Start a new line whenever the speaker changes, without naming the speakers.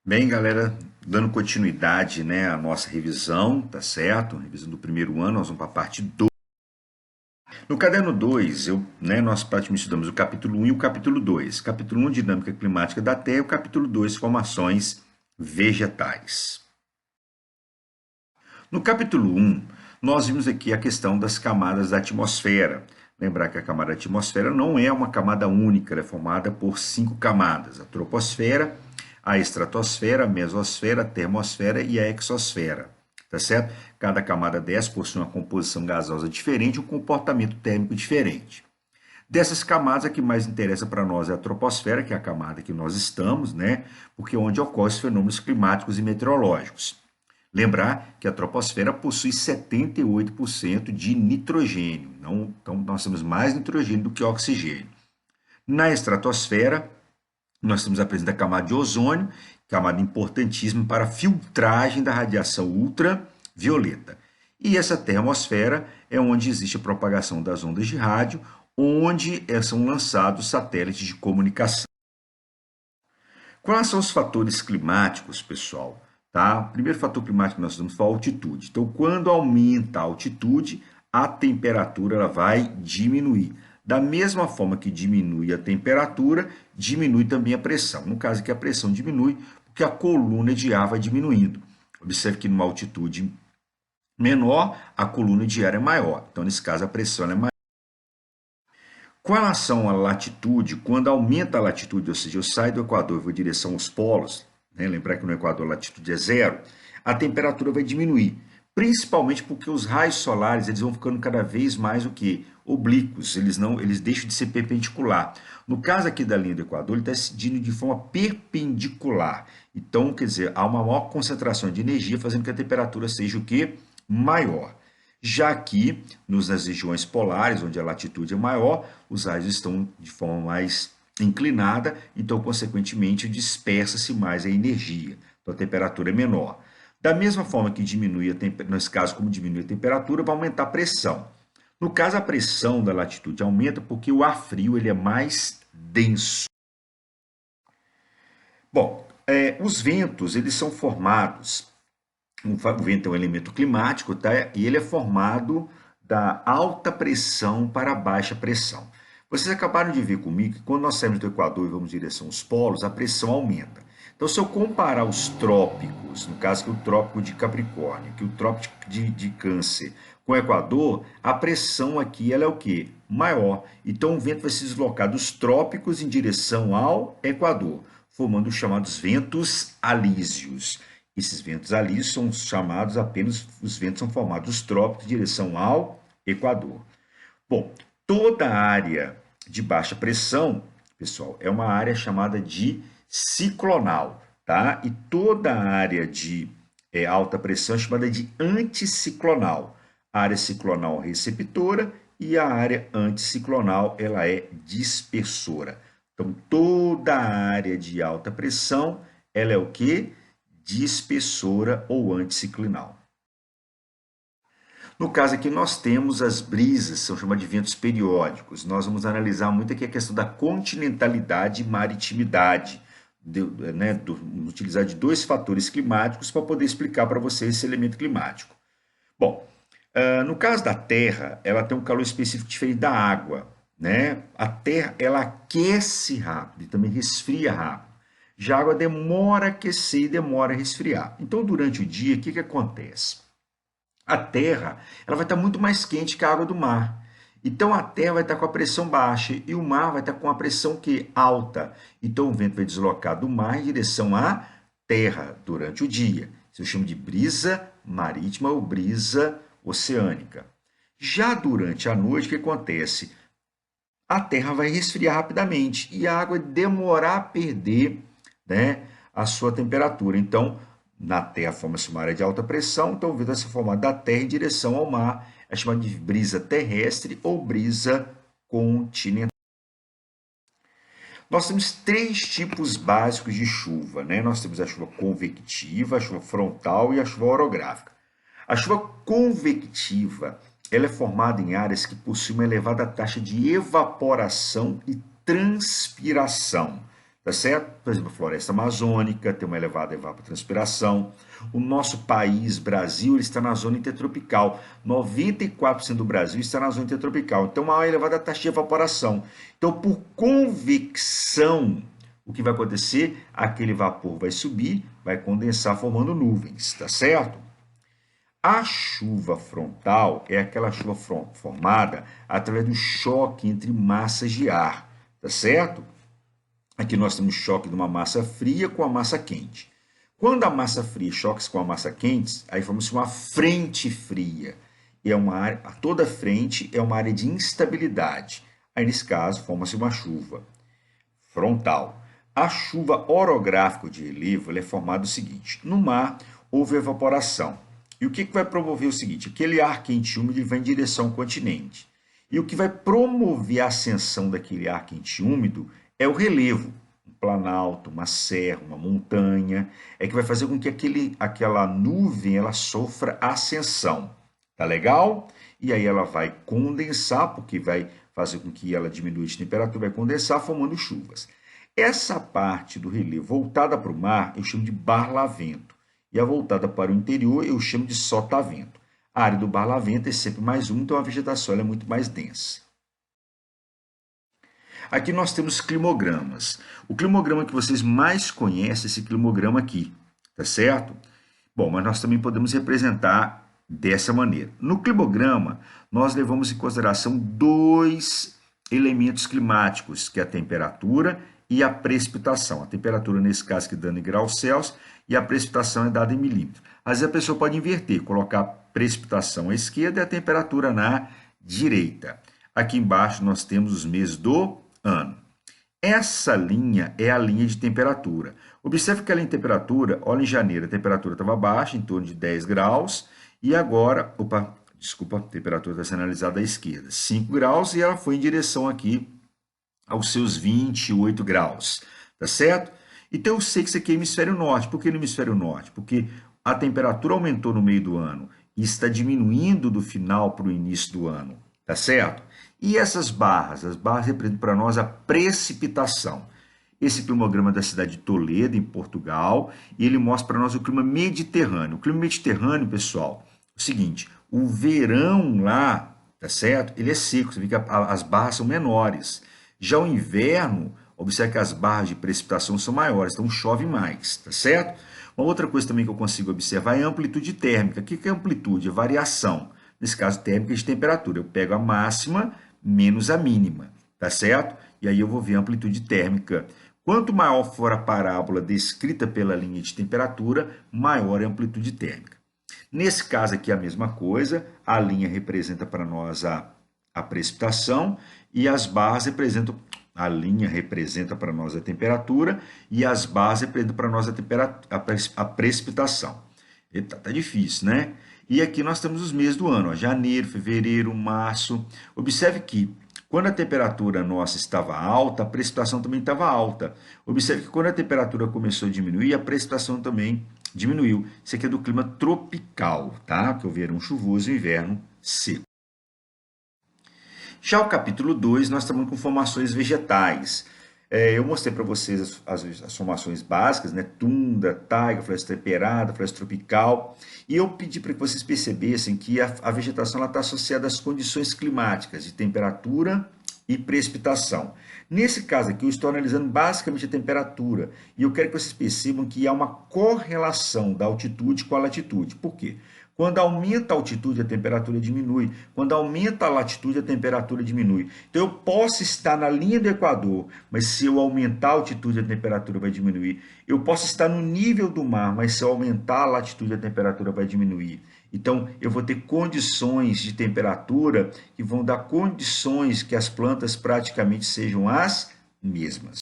Bem, galera, dando continuidade, né, à nossa revisão, tá certo? Revisão do primeiro ano, nós vamos para a parte 2. No caderno 2, nós praticamente estudamos o capítulo 1 e o capítulo 2. Capítulo 1, Dinâmica Climática da Terra, e o capítulo 2, Formações Vegetais. No capítulo 1, nós vimos aqui a questão das camadas da atmosfera. Lembrar que a camada da atmosfera não é uma camada única, ela é formada por 5 camadas: a troposfera, a estratosfera, a mesosfera, a termosfera e a exosfera. Tá certo? Cada camada dessa possui uma composição gasosa diferente e um comportamento térmico diferente. Dessas camadas, a que mais interessa para nós é a troposfera, que é a camada que nós estamos, né? Porque é onde ocorrem os fenômenos climáticos e meteorológicos. Lembrar que a troposfera possui 78% de nitrogênio, então nós temos mais nitrogênio do que oxigênio. Na estratosfera, nós temos a presença da camada de ozônio, camada importantíssima para a filtragem da radiação ultravioleta. E essa termosfera é onde existe a propagação das ondas de rádio, onde são lançados satélites de comunicação. Quais são os fatores climáticos, pessoal? Tá? O primeiro fator climático que nós estudamos foi a altitude. Então, quando aumenta a altitude, a temperatura ela vai diminuir. Da mesma forma que diminui a temperatura, diminui também a pressão. No caso aqui, a pressão diminui porque a coluna de ar vai diminuindo. Observe que numa altitude menor, a coluna de ar é maior. Então, nesse caso, a pressão é maior. Com relação à latitude, quando aumenta a latitude, ou seja, eu saio do Equador e vou em direção aos polos, né? Lembrar que no Equador a latitude é zero, a temperatura vai diminuir, principalmente porque os raios solares eles vão ficando cada vez mais o que? Oblíquos, eles deixam de ser perpendicular. No caso aqui da linha do Equador, ele está incidindo de forma perpendicular. Então, quer dizer, há uma maior concentração de energia, fazendo que a temperatura seja o que? Maior. Já aqui, nas regiões polares, onde a latitude é maior, os raios estão de forma mais inclinada, então, consequentemente, dispersa-se mais a energia. Então, a temperatura é menor. Da mesma forma que diminui nesse caso, como diminui a temperatura, vai aumentar a pressão. No caso, a pressão da latitude aumenta porque o ar frio ele é mais denso. Bom, os ventos eles são formados. O vento é um elemento climático, tá? E ele é formado da alta pressão para a baixa pressão. Vocês acabaram de ver comigo que quando nós saímos do Equador e vamos em direção aos polos, a pressão aumenta. Então, se eu comparar os trópicos, no caso que o trópico de Capricórnio, que o trópico de Câncer, com o Equador, a pressão aqui ela é o quê? Maior. Então, o vento vai se deslocar dos trópicos em direção ao Equador, formando os chamados ventos alísios. Esses ventos alísios são chamados apenas, os ventos são formados dos trópicos em direção ao Equador. Bom, toda a área de baixa pressão, pessoal, é uma área chamada de ciclonal, tá? E toda a área de alta pressão é chamada de anticiclonal. A área ciclonal receptora e a área anticiclonal ela é dispersora. Então, toda a área de alta pressão ela é o quê? Dispersora ou anticiclinal. No caso aqui, nós temos as brisas, são chamadas de ventos periódicos. Nós vamos analisar muito aqui a questão da continentalidade e maritimidade, utilizar de dois fatores climáticos para poder explicar para vocês esse elemento climático. Bom, no caso da Terra, ela tem um calor específico diferente da água, né? A Terra, ela aquece rápido e também resfria rápido. Já a água demora a aquecer e demora a resfriar. Então, durante o dia, o que acontece? A Terra ela vai estar muito mais quente que a água do mar. Então, a Terra vai estar com a pressão baixa e o mar vai estar com a pressão alta. Então, o vento vai deslocar do mar em direção à Terra durante o dia. Isso eu chamo de brisa marítima ou brisa oceânica. Já durante a noite, o que acontece? A Terra vai resfriar rapidamente e a água demorar a perder, né, a sua temperatura. Então, na Terra forma-se uma área de alta pressão, então o vento vai se formar da Terra em direção ao mar, é chamado de brisa terrestre ou brisa continental. Nós temos três tipos básicos de chuva, né? Nós temos a chuva convectiva, a chuva frontal e a chuva orográfica. A chuva convectiva ela é formada em áreas que possuem uma elevada taxa de evaporação e transpiração. tá certo? Por exemplo, a floresta amazônica tem uma elevada evapotranspiração. O nosso país, Brasil, ele está na zona intertropical. 94% do Brasil está na zona intertropical. Então, uma elevada taxa de evaporação. Então, por convecção, o que vai acontecer? Aquele vapor vai subir, vai condensar formando nuvens, tá certo? A chuva frontal é aquela chuva formada através do choque entre massas de ar, tá certo? Aqui nós temos choque de uma massa fria com a massa quente. Quando a massa fria choca com a massa quente, aí forma-se uma frente fria. E é uma área, toda frente é uma área de instabilidade. Aí, nesse caso, forma-se uma chuva frontal. A chuva orográfica de relevo é formada do seguinte: no mar houve evaporação. E o que vai promover o seguinte? Aquele ar quente e úmido vai em direção ao continente. E o que vai promover a ascensão daquele ar quente e úmido é o relevo, um planalto, uma serra, uma montanha, é que vai fazer com que aquela nuvem ela sofra ascensão. Tá legal? E aí ela vai condensar, porque vai fazer com que ela diminua de temperatura, vai condensar formando chuvas. Essa parte do relevo voltada para o mar eu chamo de barlavento. E a voltada para o interior eu chamo de sotavento. A área do barlavento é sempre mais úmida, então a vegetação é muito mais densa. Aqui nós temos climogramas. O climograma que vocês mais conhecem é esse climograma aqui, tá certo? Bom, mas nós também podemos representar dessa maneira. No climograma, nós levamos em consideração dois elementos climáticos, que é a temperatura e a precipitação. A temperatura, nesse caso, que é dada em graus Celsius, e a precipitação é dada em milímetros. Às vezes a pessoa pode inverter, colocar a precipitação à esquerda e a temperatura na direita. Aqui embaixo nós temos os meses do ano. Essa linha é a linha de temperatura. Observe que a linha de temperatura, olha, em janeiro a temperatura estava baixa, em torno de 10 graus, e agora, a temperatura está sendo analisada à esquerda, 5 graus, e ela foi em direção aqui aos seus 28 graus, tá certo? Então eu sei que isso aqui é hemisfério norte. Por que no hemisfério norte? Porque a temperatura aumentou no meio do ano e está diminuindo do final para o início do ano, tá certo? E essas barras? As barras representam para nós a precipitação. Esse climograma é da cidade de Toledo, em Portugal, e ele mostra para nós o clima mediterrâneo. O clima mediterrâneo, pessoal, é o seguinte: o verão lá, tá certo? Ele é seco, você vê que as barras são menores. Já o inverno, observe que as barras de precipitação são maiores, então chove mais, tá certo? Uma outra coisa também que eu consigo observar é a amplitude térmica. O que é amplitude? É variação. Nesse caso, térmica de temperatura. Eu pego a máxima menos a mínima, tá certo? E aí eu vou ver a amplitude térmica. Quanto maior for a parábola descrita pela linha de temperatura, maior é a amplitude térmica. Nesse caso aqui é a mesma coisa, a linha representa para nós a precipitação e as barras representam, a linha representa para nós a temperatura e as barras representam para nós a precipitação. Eita, tá difícil, né? E aqui nós temos os meses do ano, ó, janeiro, fevereiro, março. Observe que quando a temperatura nossa estava alta, a precipitação também estava alta. Observe que quando a temperatura começou a diminuir, a precipitação também diminuiu. Isso aqui é do clima tropical, tá? Que é o verão chuvoso e o inverno seco. Já o capítulo 2, nós estamos com formações vegetais. Eu mostrei para vocês as formações básicas, né? Tundra, taiga, floresta temperada, floresta tropical. E eu pedi para que vocês percebessem que a vegetação está associada às condições climáticas de temperatura e precipitação. Nesse caso aqui, eu estou analisando basicamente a temperatura. E eu quero que vocês percebam que há uma correlação da altitude com a latitude. Por quê? Quando aumenta a altitude, a temperatura diminui. Quando aumenta a latitude, a temperatura diminui. Então, eu posso estar na linha do Equador, mas se eu aumentar a altitude, a temperatura vai diminuir. Eu posso estar no nível do mar, mas se eu aumentar a latitude, a temperatura vai diminuir. Então, eu vou ter condições de temperatura que vão dar condições que as plantas praticamente sejam as mesmas.